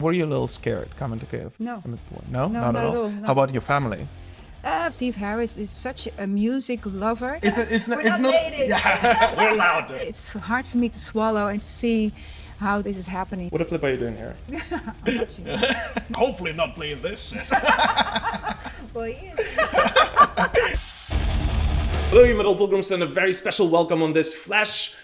Were you a little scared coming to Kyiv? No. No, No, not at all. no. How about your family? Steve Harris is such a music lover. It's not. Natives. Yeah, we're allowed to. It's hard for me to swallow and to see how this is happening. What the flip are you doing here? I'm watching. Hopefully not playing this shit. Well, he is. Hello, you metal pilgrims, and a very special welcome on this flash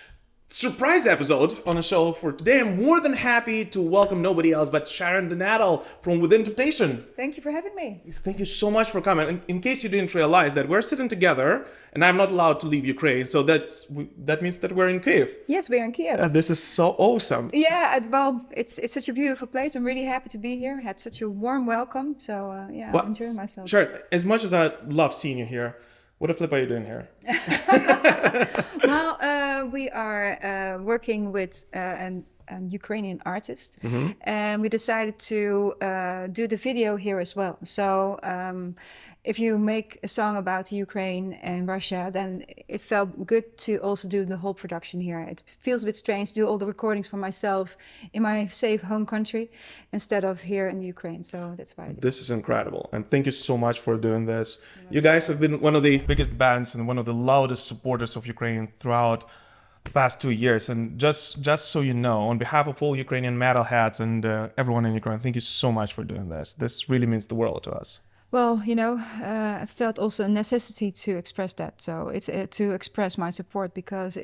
surprise episode on the show for today. I'm more than happy to welcome nobody else but Sharon and Adel from Within Temptation. Thank you for having me. Thank you so much for coming. In case you didn't realize that we're sitting together and I'm not allowed to leave Ukraine, so that means that we're in Kyiv. Yes, we're in Kyiv. This is so awesome. Yeah, well, it's such a beautiful place. I'm really happy to be here. Had such a warm welcome, so Well, I'm enjoying myself. Sharon, as much as I love seeing you here, what the flip are you doing here? Well, we are working with an Ukrainian artist, and we decided to do the video here as well. So if you make a song about Ukraine and Russia, then it felt good to also do the whole production here. It feels a bit strange to do all the recordings for myself in my safe home country instead of here in the Ukraine. So that's why I did. This is incredible, and thank you so much for doing this. You guys have been one of the biggest bands and one of the loudest supporters of Ukraine throughout the past 2 years. And just so you know, on behalf of all Ukrainian metalheads and everyone in Ukraine, thank you so much for doing this. This really means the world to us. Well, I felt also a necessity to express that. So it's to express my support because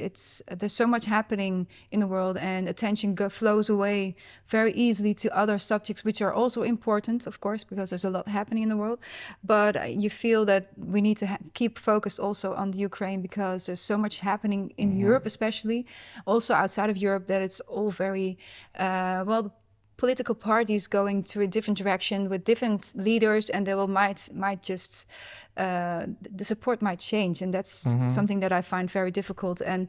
there's so much happening in the world, and attention flows away very easily to other subjects, which are also important, of course, because there's a lot happening in the world. But you feel that we need to keep focused also on the Ukraine because there's so much happening in Europe, especially, also outside of Europe, that it's all very political parties going to a different direction with different leaders, and they might just the support might change, and that's something that I find very difficult. And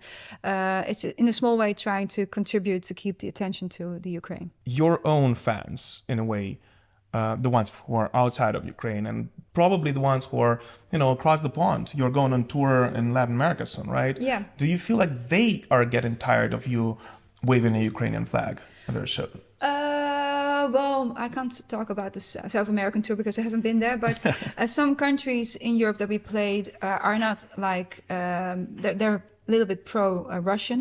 it's in a small way trying to contribute to keep the attention to the Ukraine. Your own fans, in a way, the ones who are outside of Ukraine, and probably the ones who are, across the pond. You're going on tour in Latin America soon, right? Yeah. Do you feel like they are getting tired of you waving a Ukrainian flag on their show? Well, I can't talk about the South American tour because I haven't been there, but some countries in Europe that we played are not like, they're a little bit pro-Russian,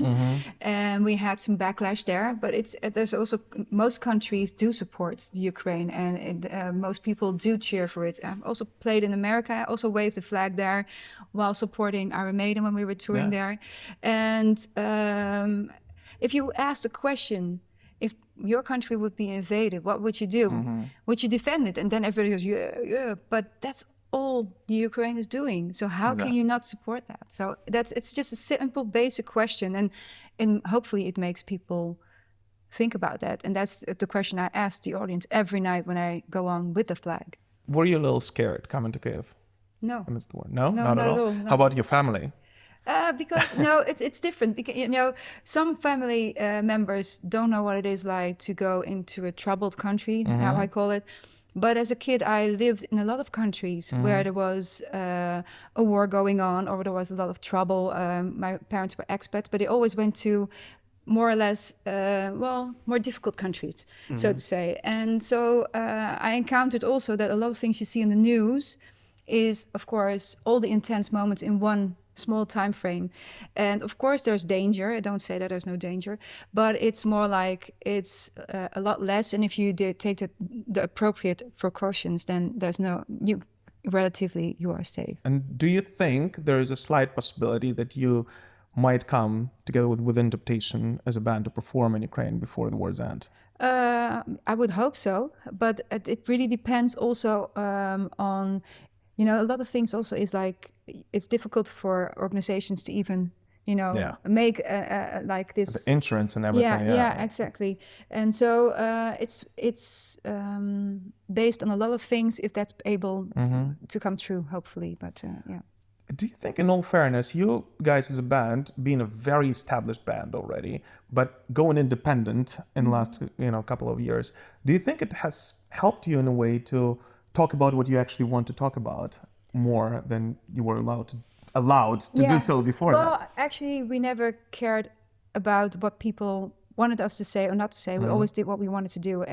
and we had some backlash there, but there's also, most countries do support the Ukraine, and most people do cheer for it. I've also played in America. I also waved the flag there while supporting Iron Maiden when we were touring there. And if you ask the question, if your country would be invaded, what would you do? Would you defend it? And then everybody goes, yeah. But that's all the Ukraine is doing. So how can you not support that? So it's just a simple, basic question. And hopefully it makes people think about that. And that's the question I ask the audience every night when I go on with the flag. Were you a little scared coming to Kyiv? No. No, not at all. No. How about your family? Because it's different. Because some family members don't know what it is like to go into a troubled country, how I call it. But as a kid, I lived in a lot of countries where there was a war going on, or there was a lot of trouble. My parents were expats, but they always went to more or less, more difficult countries, so to say. And so I encountered also that a lot of things you see in the news is, of course, all the intense moments in one small time frame. And of course there's danger. I don't say that there's no danger, but it's more like it's a lot less. And if you take the appropriate precautions, then you are safe. And do you think there is a slight possibility that you might come together with Within Temptation as a band to perform in Ukraine before the war's end? I would hope so, but it really depends also on, a lot of things also is like, it's difficult for organizations to even, make like this. The insurance and everything. Yeah, exactly. And so it's based on a lot of things, if that's able to come true, hopefully. But yeah. Do you think, in all fairness, you guys as a band, being a very established band already, but going independent in the last couple of years, do you think it has helped you in a way to talk about what you actually want to talk about more than you were allowed to do so before that? Well, actually, we never cared about what people wanted us to say or not to say. We always did what we wanted to do.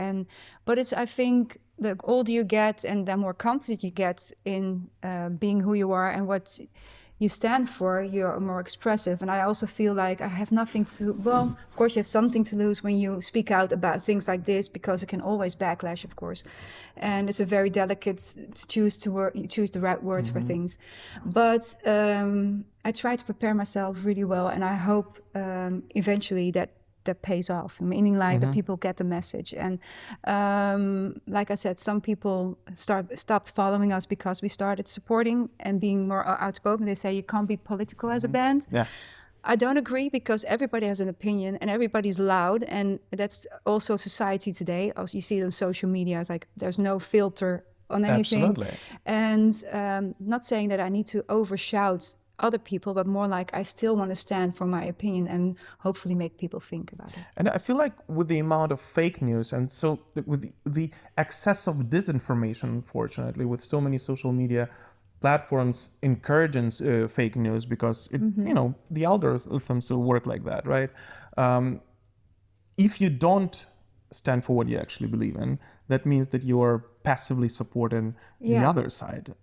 But I think the older you get and the more confident you get in being who you are and what you stand for, you're more expressive. And I also feel like I have nothing to, well, of course you have something to lose when you speak out about things like this, because it can always backlash, of course. And it's a very delicate to choose the right words for things. But I try to prepare myself really well, and I hope eventually that pays off, meaning like the people get the message. And like I said, some people stopped following us because we started supporting and being more outspoken. They say you can't be political as a band. Yeah. I don't agree, because everybody has an opinion and everybody's loud, and that's also society today. As you see it on social media, it's like there's no filter on anything. Absolutely. And not saying that I need to overshout other people, but more like I still want to stand for my opinion and hopefully make people think about it. And I feel like with the amount of fake news and so with the excess of disinformation, unfortunately, with so many social media platforms encouraging fake news, because it, the algorithms will work like that, right? If you don't stand for what you actually believe in, that means that you are passively supporting the other side.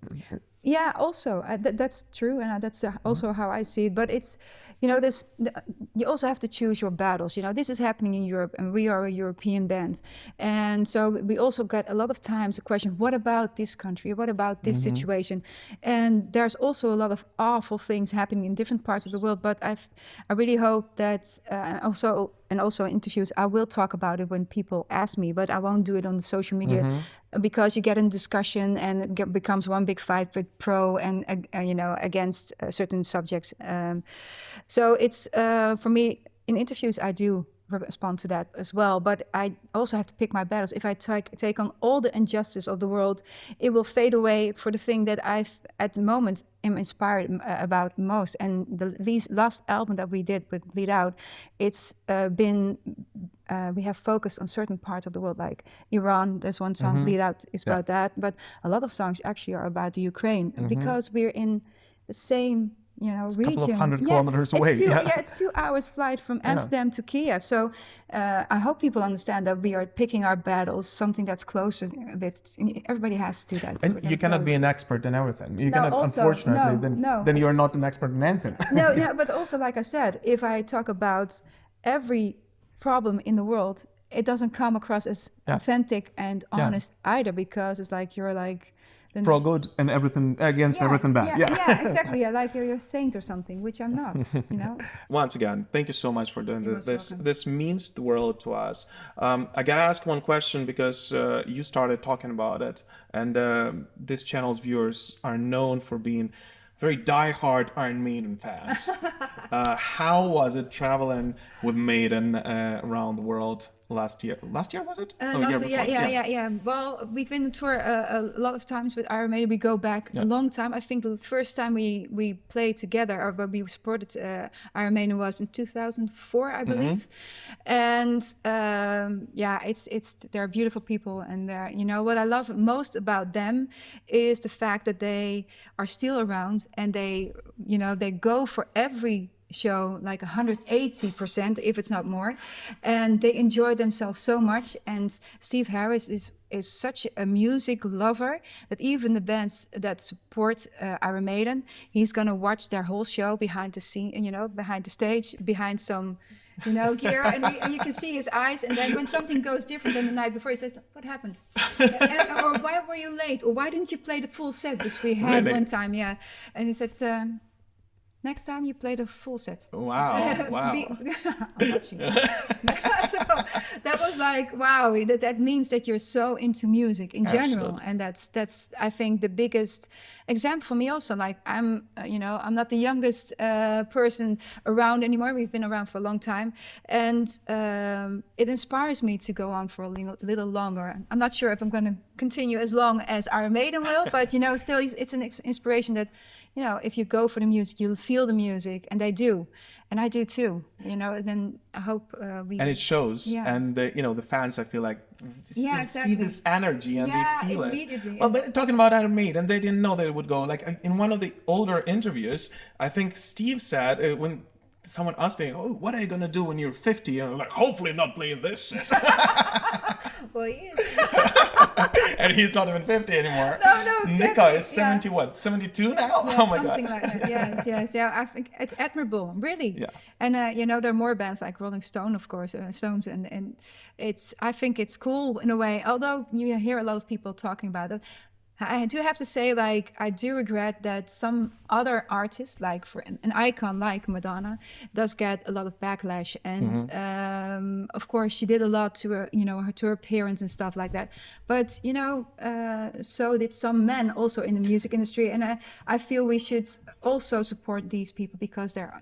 Yeah, also that's true, and that's also how I see it. But it's, you also have to choose your battles. This is happening in Europe, and we are a European band, and so we also get a lot of times the question, "What about this country? What about this situation?" And there's also a lot of awful things happening in different parts of the world. But I really hope that, and also in interviews, I will talk about it when people ask me, but I won't do it on the social media. Because you get in discussion and it becomes one big fight with pro and against certain subjects. So it's for me in interviews I do respond to that as well, but I also have to pick my battles. If I take on all the injustice of the world, it will fade away for the thing that I've at the moment am inspired about most. And the last album that we did with Bleed Out, it's been we have focused on certain parts of the world, like Iran. There's one song, Bleed Out, is about that, but a lot of songs actually are about the Ukraine, because we're in the same it's region. A couple of 100 kilometers away. It's 2 hours flight from Amsterdam to Kyiv. So I hope people understand that we are picking our battles, something that's closer a bit. Everybody has to do that. And you cannot be an expert in everything. You cannot, also, unfortunately, then you're not an expert in anything. No, but also, like I said, if I talk about every problem in the world, it doesn't come across as authentic and honest either, because it's like you're like pro good and everything against everything bad. Yeah, exactly. Yeah, like you're a saint or something, which I'm not. Once again, thank you so much for doing this. This means the world to us. I gotta ask one question, because you started talking about it, and this channel's viewers are known for being very die-hard Iron Maiden fans. How was it traveling with Maiden around the world last year? Last year, was it? Yeah. Well, we've been on tour a lot of times with Iron Maiden. We go back a long time. I think the first time we played together, or we supported Iron Maiden, was in 2004, I believe. And they're beautiful people, and what I love most about them is the fact that they are still around, and they go for every show like 180%, if it's not more, and they enjoy themselves so much. And Steve Harris is such a music lover that even the bands that support Iron Maiden, he's gonna watch their whole show behind the scene, behind the stage, behind some gear, and you can see his eyes. And then when something goes different than the night before, he says, "What happened?" Or "Why were you late?" Or "Why didn't you play the full set?" Which we had one time, and he said, "Next time you play the full set." Wow. I'm watching. So that was like, wow, that means that you're so into music in general. And that's I think the biggest example for me also. Like I'm not the youngest person around anymore. We've been around for a long time, and it inspires me to go on for a little longer. I'm not sure if I'm going to continue as long as Iron Maiden will, but still it's an inspiration that, if you go for the music, you'll feel the music, and they do, and I do too. And then I hope we. And it shows, and the fans, I feel like, see this energy and they feel immediately. it. Well, but talking about Iron Maiden, they didn't know that it would go. Like in one of the older interviews, I think Steve said when someone asked me, "Oh, what are you gonna do when you're 50?" And I'm like, "Hopefully not playing this shit." Well, he is. And he's not even 50 anymore. No, exactly. Nico is 70, Yeah. what, 72 now? Yeah, Oh my something God. like that. Yes. Yeah, I think it's admirable, really. Yeah. And there are more bands like Rolling Stone, of course, Stones, and I think it's cool in a way. Although you hear a lot of people talking about it, I do have to say, like, I do regret that some other artists, like for an icon like Madonna, does get a lot of backlash. And of course, she did a lot to her, to her appearance and stuff like that. But so did some men also in the music industry. And I feel we should also support these people because they're,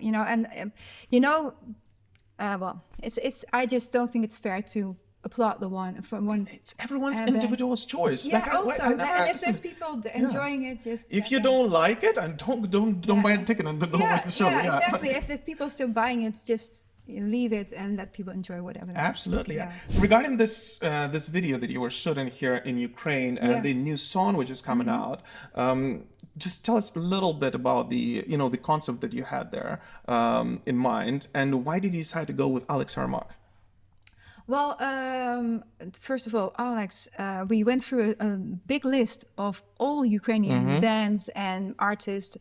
well, it's. I just don't think it's fair to applaud the one from one. It's everyone's band. individual choice. Yeah, Like, also, and if there's people enjoying it, just if you don't like it, and don't buy a ticket and don't watch the show. Yeah, exactly. If people are still buying it, just leave it and let people enjoy whatever. Absolutely. Yeah. Regarding this this video that you were shooting here in Ukraine and the new song which is coming out, just tell us a little bit about the the concept that you had there in mind, and why did you decide to go with Alex Yarmak? Well, first of all, Alex, we went through a big list of all Ukrainian bands and artists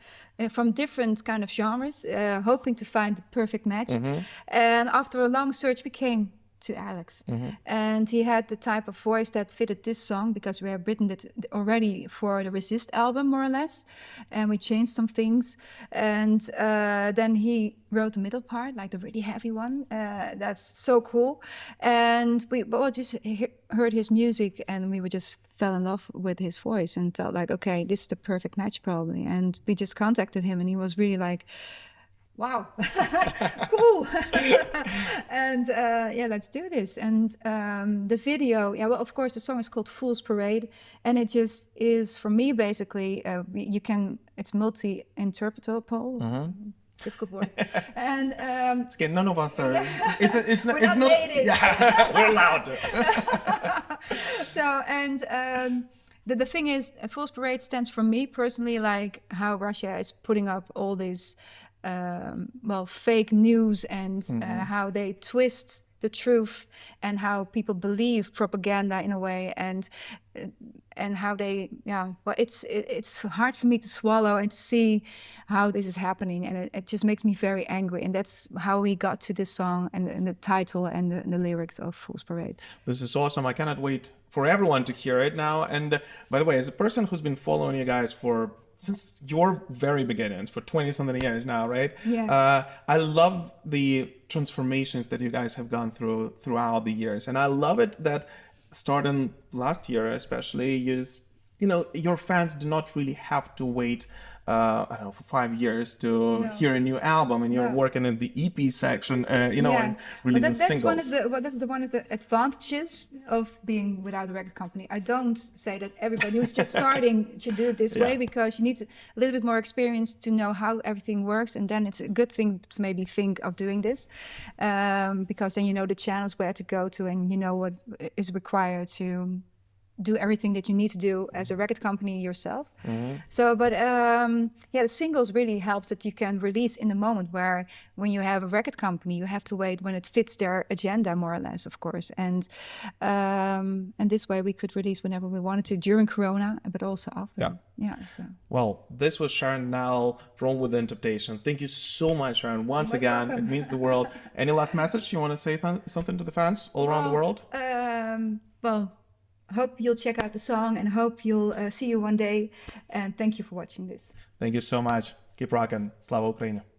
from different kind of genres, hoping to find the perfect match. And after a long search, we came to Alex. And he had the type of voice that fitted this song because we had written it already for the Resist album, more or less. And we changed some things. And then he wrote the middle part, like the really heavy one. That's so cool. And we just heard his music and we just fell in love with his voice and felt like, okay, this is the perfect match probably. And we just contacted him and he was really like, wow, cool. And let's do this. And the video, well, of course, the song is called Fool's Parade. And it just is, for me, basically, it's multi-interpretable. Difficult word. And it's okay, none of us are. We're not native. Yeah, we're allowed to. So, and the thing is, Fool's Parade stands for me personally, like how Russia is putting up all these fake news and how they twist the truth and how people believe propaganda in a way and how they it's hard for me to swallow and to see how this is happening, and it just makes me very angry, and that's how we got to this song and the title and the lyrics of Fool's Parade. This is awesome. I cannot wait for everyone to hear it now. And by the way, as a person who's been following you guys since your very beginnings, for 20-something years now, right? Yeah. I love the transformations that you guys have gone throughout the years. And I love it that starting last year especially, your fans do not really have to wait for 5 years to hear a new album, and you're working in the EP section, and releasing singles. That's one of the advantages of being without a record company. I don't say that everybody who's just starting should do it this way, because you need a little bit more experience to know how everything works, and then it's a good thing to maybe think of doing this, because then you know the channels where to go to, and you know what is required to do everything that you need to do as a record company yourself. So, but the singles really helps that you can release in the moment, where when you have a record company, you have to wait when it fits their agenda, more or less, of course. And this way we could release whenever we wanted to during Corona, but also after. So. Well, this was Sharon now from Within Temptation. Thank you so much, Sharon. Once again, welcome. It means the world. Any last message you want to say something to the fans all around the world? Hope you'll check out the song, and hope you'll see you one day. And thank you for watching this. Thank you so much. Keep rocking. Slava Ukraini.